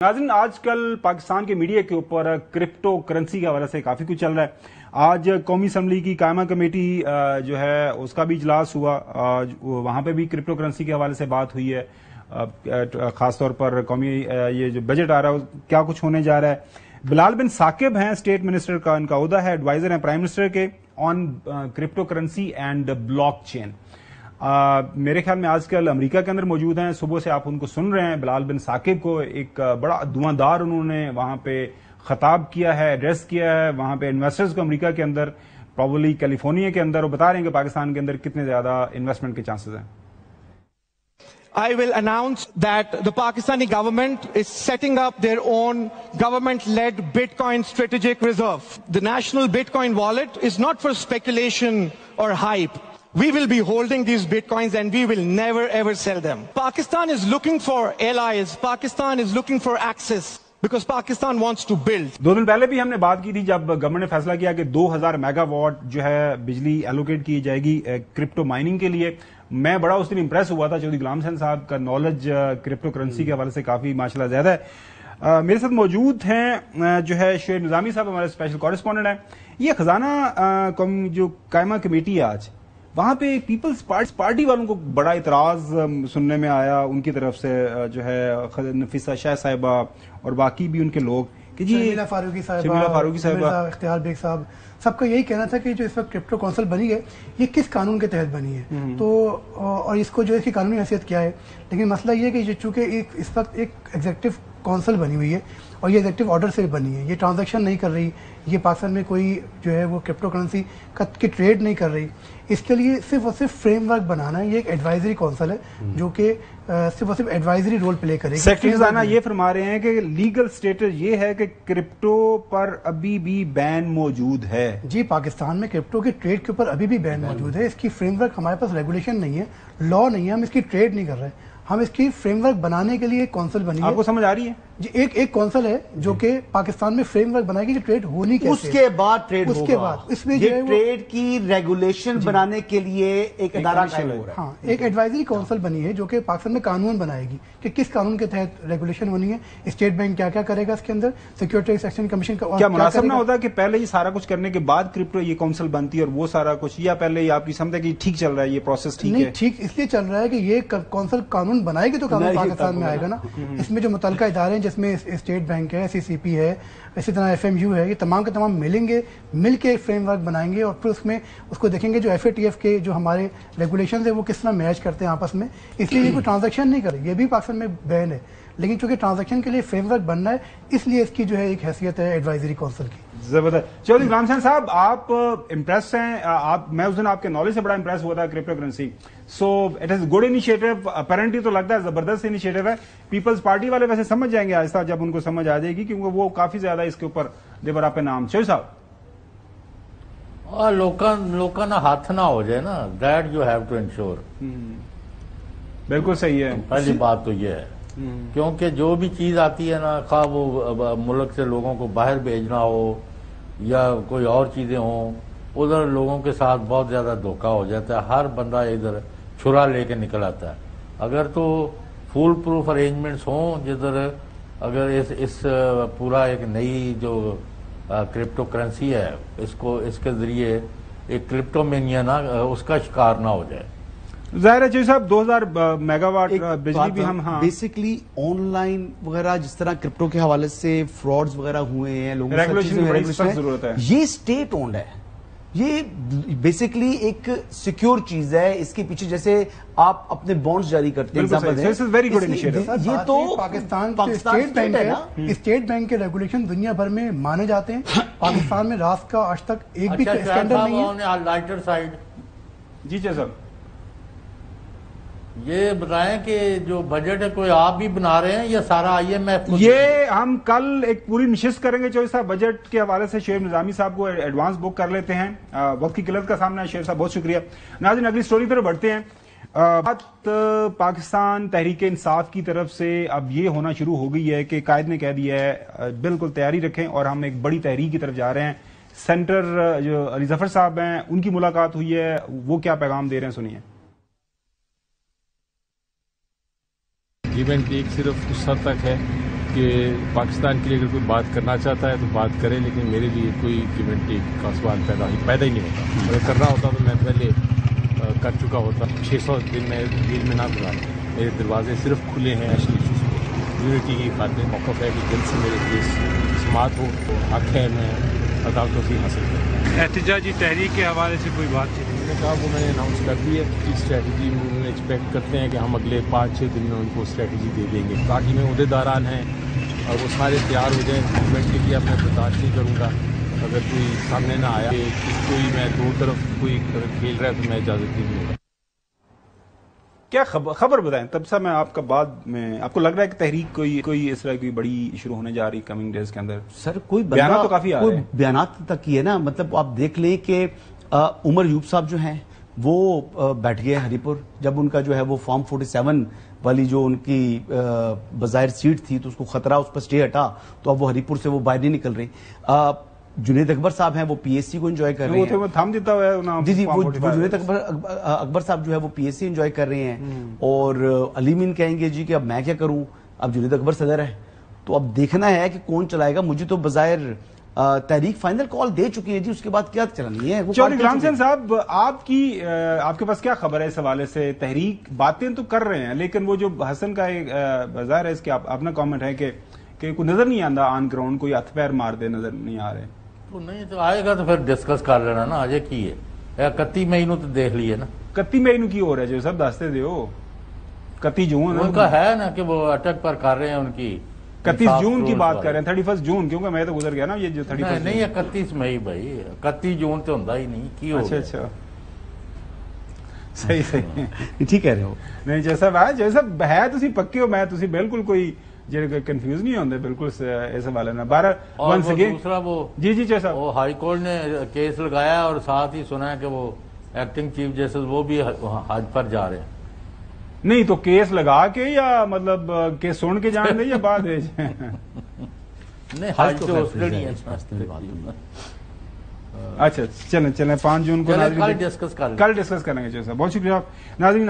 नाज़रीन, आजकल पाकिस्तान के मीडिया के ऊपर क्रिप्टो करेंसी के हवाले से काफ़ी कुछ चल रहा है। आज कौमी असम्बली की कायमा कमेटी जो है उसका भी इजलास हुआ, वहाँ पे भी क्रिप्टो करेंसी के हवाले से बात हुई है। ख़ासतौर पर कौमी ये जो बजट आ रहा है क्या कुछ होने जा रहा है। बिलाल बिन साकिब हैं स्टेट मिनिस्टर का, इनका ओहदा है, एडवाइजर हैं प्राइम मिनिस्टर के on crypto currency and block chain. मेरे ख्याल में आजकल अमेरिका के अंदर मौजूद हैं, सुबह से आप उनको सुन रहे हैं। बिलाल बिन साकिब को एक बड़ा धुआंधार उन्होंने वहां पे खिताब किया है, एड्रेस किया है वहां पे इन्वेस्टर्स को अमेरिका के अंदर, प्रोबेबली कैलिफोर्निया के अंदर, और बता रहे हैं कि पाकिस्तान के अंदर कितने ज्यादा इन्वेस्टमेंट के चांसेस हैं। I will announce that the Pakistani government is setting up their own government-led Bitcoin strategic reserve. The national Bitcoin wallet is not for speculation or hype. We will be holding these Bitcoins and we will never ever sell them. Pakistan is looking for allies. Pakistan is looking for access because Pakistan wants to build. 2 दिन पहले भी हमने बात की थी जब government ने फैसला किया कि 2000 मेगावाट जो है बिजली एलोकेट की जाएगी क्रिप्टो माइनिंग के लिए। मैं बड़ा उस दिन इंप्रेस हुआ था, चौधरी गुलाम हुसैन साहब का नॉलेज क्रिप्टो करेंसी के हवाले से काफी माशाल्लाह ज्यादा है। मेरे साथ मौजूद हैं जो है शुएब निजामी साहब, हमारे स्पेशल कॉरेस्पॉन्डेंट हैं। ये खजाना जो कायमा कमेटी है आज, वहां पे पीपल्स पार्टी वालों को बड़ा इतराज सुनने में आया उनकी तरफ से, जो है नफीसा शाह साहिबा और बाकी भी उनके लोग कि जी शर्मिला फारूकी साहिबा, इख्तियार बेग साहब, सबका यही कहना था कि जो इस वक्त क्रिप्टो काउंसिल बनी है ये किस कानून के तहत बनी है, तो और इसको जो इसकी कानूनी हैसियत क्या है। लेकिन मसला ये है कि चूंकि इस वक्त एक एग्जीक्यूटिव काउंसिल बनी हुई है और ये एग्जीक्यूटिव ऑर्डर से बनी है, ये ट्रांजैक्शन नहीं कर रही, ये पाकिस्तान में कोई जो है वो क्रिप्टो करेंसी की ट्रेड नहीं कर रही, इसके लिए सिर्फ और सिर्फ फ्रेमवर्क बनाना है। ये एक एडवाइजरी काउंसिल है जो कि सिर्फ और सिर्फ एडवाइजरी रोल प्ले करेगी। सेक्रेटरी खजाना ये फरमा रहे हैं कि लीगल स्टेटस ये है कि क्रिप्टो पर अभी भी बैन मौजूद है। जी, पाकिस्तान में क्रिप्टो की ट्रेड के ऊपर अभी भी बैन मौजूद है। इसकी फ्रेमवर्क, हमारे पास रेगुलेशन नहीं है, लॉ नहीं है, हम इसकी ट्रेड नहीं कर रहे। हम इसकी फ्रेमवर्क बनाने के लिए एक काउंसिल बनी है। आपको समझ आ रही है जी? एक काउंसिल है जो कि पाकिस्तान में फ्रेमवर्क बनाएगी कि ट्रेड होनी कैसे, उसके बाद ट्रेड होगा। उसके बाद इसमें ये ट्रेड की रेगुलेशन बनाने के लिए एक अदारा कायम हो रहा है। हाँ, एक एडवाइजरी काउंसिल बनी है जो कि पाकिस्तान में कानून बनाएगी कि किस कानून के तहत रेगुलेशन होनी है, स्टेट बैंक क्या क्या करेगा इसके अंदर, सिक्योरिटीज एक्सचेंज कमीशन का क्या मुनासिब ना होता कि पहले ये सारा कुछ करने के बाद क्रिप्टो ये काउंसिल बनती है और वो सारा कुछ, या पहले ही आपकी समझ है कि ठीक चल रहा है ये प्रोसेस? ठीक है, ठीक इसलिए चल रहा है कि ये काउंसिल कानून बनाएगी तो कानून पाकिस्तान में आएगा ना। इसमें जो मुतल्लिका इदारे हैं जिसमें स्टेट बैंक है, SECP है, इसी तरह FMU है, ये तमाम के तमाम मिलेंगे, मिल के फ्रेमवर्क बनाएंगे और फिर उसमें उसको देखेंगे जो FATF के जो हमारे रेगुलेशन है वो किस तरह मैच करते हैं आपस में। इसलिए ये कोई ट्रांजैक्शन नहीं करे, ये भी पाकिस्तान में बैन है, लेकिन चूंकि ट्रांजैक्शन के लिए फ्रेमवर्क बनना है इसलिए इसकी जो है एक हैसियत है एडवाइजरी काउंसिल की। जबरदस्त। चौधरी गुलाम हुसैन साहब, आप इम्प्रेस हैं, मैं उस दिन आपके नॉलेज से बड़ा इम्प्रेस हुआ था crypto currency. So it is good initiative, apparently तो लगता है जबरदस्त इनिशिएटिव है। पीपल्स पार्टी वाले वैसे समझ जाएंगे आहिस्ता जब उनको समझ आ जाएगी, क्योंकि वो काफी ज्यादा इसके ऊपर देवर आप नाम। शोई साहब, लोगों ना हाथ ना हो जाए ना, that you have to ensure. बिल्कुल सही है, पहली बात तो ये है, क्योंकि जो भी चीज आती है ना, खा वो मुल्क से लोगों को बाहर भेजना हो या कोई और चीजें हों, उधर लोगों के साथ बहुत ज्यादा धोखा हो जाता है। हर बंदा इधर छुरा लेके निकल आता है। अगर तो फुल प्रूफ अरेंजमेंट्स हों जिधर, अगर इस पूरा एक नई जो क्रिप्टो करेंसी है, इसके जरिए एक क्रिप्टोमेनिया ना उसका शिकार ना हो जाए। जाहिर है जी साहब, 2000 मेगावाट बिजली भी हम, हाँ, बेसिकली ऑनलाइन वगैरह जिस तरह क्रिप्टो के हवाले से फ्रॉड्स वगैरह हुए हैं, लोगों रेगुलेशन जरूरत है। ये स्टेट ओन्ड है, ये बेसिकली एक सिक्योर चीज है। इसके पीछे जैसे आप अपने बॉन्ड्स जारी करते हैं, वेरी गुड इनिशिएटिव। ये तो पाकिस्तान स्टेट बैंक है, स्टेट बैंक के रेगुलेशन दुनिया भर में माने जाते हैं। पाकिस्तान में रात का आज तक एक भी स्कैंडल नहीं है। लाइटर साइड जी साहब, ये बताएं कि जो बजट है कोई आप भी बना रहे हैं या सारा IMF? ये हम कल एक पूरी नशिस्त करेंगे चौधरी साहब बजट के हवाले से। शुएब निजामी साहब को एडवांस बुक कर लेते हैं, वक्त की किल्लत का सामना है। शुएब साहब बहुत शुक्रिया। नाज़रीन, अगली स्टोरी पर बढ़ते हैं। बात पाकिस्तान तहरीक इंसाफ की तरफ से अब ये होना शुरू हो गई है कि कायद ने कह दिया है बिल्कुल तैयारी रखें और हम एक बड़ी तहरीक की तरफ जा रहे हैं। सेंटर जो अली जफर साहब हैं उनकी मुलाकात हुई है, वो क्या पैगाम दे रहे हैं सुनिए। गिव एंड टेक सिर्फ उस हद तक है کہ پاکستان کے لیے اگر کوئی بات کرنا چاہتا ہے تو بات کرے، لیکن میرے لیے کوئی گیو اینڈ ٹیک کا سوال پیدا ہی نہیں ہوتا. اگر کرنا ہوتا تو میں پہلے کر چکا ہوتا. 600 دن میں جیل میں نہ گزارا. میرے دروازے صرف کھلے ہیں نیشنل ایشوز پہ. یونٹی کی خاطر موقف ہے کہ جلد سے میرے کیس سماعت ہو. حق ہے میں عدالتوں سے حاصل کروں. احتجاجی تحریک کے حوالے سے کوئی بات نہیں؟ میں نے کہا وہ میں نے اناؤنس کر دی ہے کہ اسٹریٹجی میں ایکسپیکٹ کرتے ہیں کہ ہم اگلے 5-6 دن میں ان کو اسٹریٹجی دے دیں گے. پارٹی میں عہدیداران ہیں اور وہ سارے تیار ہو جائیں. گورنمنٹ کے لیے اب میں برداشت نہیں کروں گا اگر کوئی سامنے نہ آیا کہ کوئی میں دو طرف کوئی کھیل رہا ہے تو میں اجازت نہیں دوں گا. کیا خبر بتائیں تب سے میں آپ کا بعد میں آپ کو لگ رہا ہے کہ تحریک کوئی اس طرح کی بڑی شروع ہونے جا رہی کمنگ ڈیز کے اندر؟ سر کوئی بیانات تو کافی آ رہے ہیں. بیانات تک کی ہے نا. مطلب آپ دیکھ لیں کہ عمر یوب صاحب جو ہیں وہ بیٹھ گئے ہری پور. جب ان کا جو ہے وہ فارم 47 والی جو ان کی بظاہر سیٹ تھی تو اس کو خطرہ، اس پر سٹے ہٹا تو اب وہ ہری پور سے وہ باہر نہیں نکل رہے. جنید اکبر صاحب ہیں وہ پی ایس سی کو انجوائے کر رہے ہیں. تھام دیتا ہوا ہے. جی وہ جنید اکبر صاحب جو ہے وہ پی ایس سی انجوائے کر رہے ہیں. اور علیم ان کہیں گے جی کہ اب میں کیا کروں، اب جنید اکبر صدر ہے. تو اب دیکھنا ہے کہ کون چلائے گا. مجھے تو بظاہر تحریک فائنل کال دے چکی ہے جی، اس کے بعد کیا چلانی ہے. چودھری غلام حسین صاحب آپ کے پاس کیا خبر ہے اس حوالے سے؟ تحریک باتیں تو کر رہے ہیں لیکن وہ جو حسن کا ایک ظاہر ہے اس کے اپنا کامنٹ ہے کہ کوئی نظر نہیں آتا آن گراؤنڈ، کوئی ہاتھ پیر مار دے نظر نہیں آ رہے. تو نہیں تو آئے گا تو پھر ڈسکس کر لینا نا. آج کی ہے 31 مئی نو تو دیکھ لیے نا. 31 مئی نو کی ہو رہا ہے جو سب دستے دیو 31 جون ان کا ہے نا کہ وہ اٹک پر کر رہے ہیں ان کی 31 جون کی بات کر رہے ہیں. 31 جون کیونکہ میں تو گزر گیا نا یہ جو 31 نہیں 31 مئی بھائی 31 جون تو ہوں ہی نہیں کی ہو. اچھا صحیح ٹھیک کہہ رہے ہو. نہیں جیسا ہے تسی پکے ہو، میں تسی بالکل کوئی کنفیوز نہیں ہوندے بالکل اس حوالے میں. دوسرا وہ جی جیسا وہ ہائی کورٹ نے کیس لگایا اور ساتھ ہی سنا ہے کہ وہ ایکٹنگ چیف جسٹس وہ بھی حج پر جا رہے ہیں. نہیں تو کیس لگا کے یا مطلب کیس سن کے جان دے یا بعد نہیں حج تو آسٹریلیا ہے. اچھا چلیں 5 جون کو کل ڈسکس کریں گے. بہت شکریہ ناظرین.